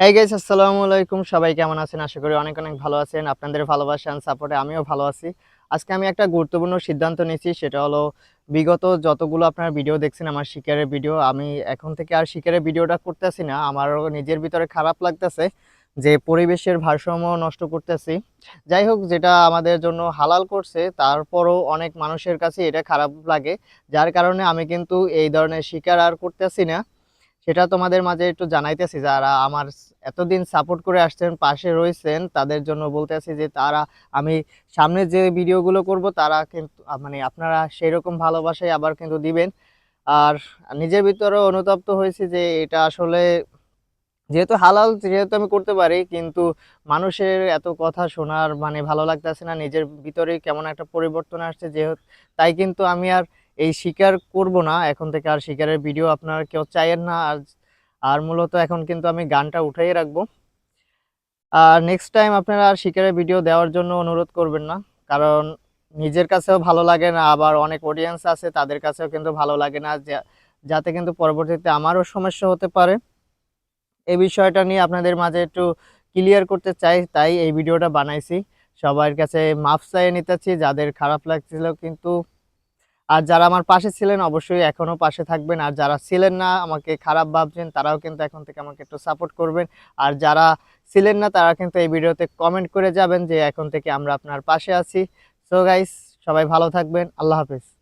এই গাইস, আসসালামু আলাইকুম। সবাই কেমন আছেন? আশা করি অনেক অনেক ভালো আছেন। আপনাদের ভালোবাসা এন্ড সাপোর্টে আমিও ভালো আছি। আজকে আমি একটা গুরুত্বপূর্ণ সিদ্ধান্ত নিয়েছি, সেটা হলো বিগত যতগুলো আপনার ভিডিও দেখছেন আমার শিকারের ভিডিও, আমি এখন থেকে আর শিকারের ভিডিওটা করতেছি না। আমারও নিজের ভিতরে খারাপ লাগতেছে যে পরিবেশের ভারসাম্য নষ্ট করতেছি। যাই হোক, যেটা আমাদের জন্য হালাল করছে তারপরও অনেক মানুষের কাছে এটা খারাপ লাগে, যার কারণে আমি কিন্তু এই ধরনের শিকার আর করতেছি না। সেটা তোমাদের মাঝে একটু জানাইতেছি, যারা আমার এতদিন সাপোর্ট করে আসছেন, পাশে রয়েছেন, তাদের জন্য বলতেছি যে আমি সামনে যে ভিডিওগুলো করব তারা কিন্তু মানে আপনারা সেই রকম ভালোবাসাই আবার কিন্তু দিবেন। আর নিজের ভিতরে অনুতপ্ত হয়েছি যে এটা আসলে যেহেতু হালাল, যেহেতু আমি করতে পারি, কিন্তু মানুষের এত কথা শোনার মানে ভালো লাগতেছে না। নিজের ভিতরেই কেমন একটা পরিবর্তন আসছে, যেহেতু তাই কিন্তু আমি আর এই শিকার করব না। এখন থেকে আর শিকারের ভিডিও আপনারা কেউ চাইয়েন না। আর আর মূলত এখন কিন্তু আমি গানটা উঠাই রাখবো। আর নেক্সট টাইম আপনারা আর শিকারের ভিডিও দেওয়ার জন্য অনুরোধ করবেন না, কারণ নিজের কাছেও ভালো লাগে না, আবার অনেক অডিয়েন্স আছে তাদের কাছেও কিন্তু ভালো লাগে না, যাতে কিন্তু পরবর্তীতে আমারও সমস্যা হতে পারে। এই বিষয়টা নিয়ে আপনাদের মাঝে একটু ক্লিয়ার করতে চাই, তাই এই ভিডিওটা বানাইছি। সবার কাছে মাফ চাইয়ে নিতেছি যাদের খারাপ লাগছিল, কিন্তু আর যারা আমার পাশে ছিলেন অবশ্যই এখনো পাশে থাকবেন, আর যারা ছিলেন না আমাকে খারাপ ভাবছেন তারাও কিন্তু এখন থেকে আমাকে একটু সাপোর্ট করবেন। আর যারা ছিলেন না তারা কিন্তু এই ভিডিওতে কমেন্ট করে যাবেন যে এখন থেকে আমরা আপনার পাশে আছি। সো গাইস, সবাই ভালো থাকবেন। আল্লাহ হাফেজ।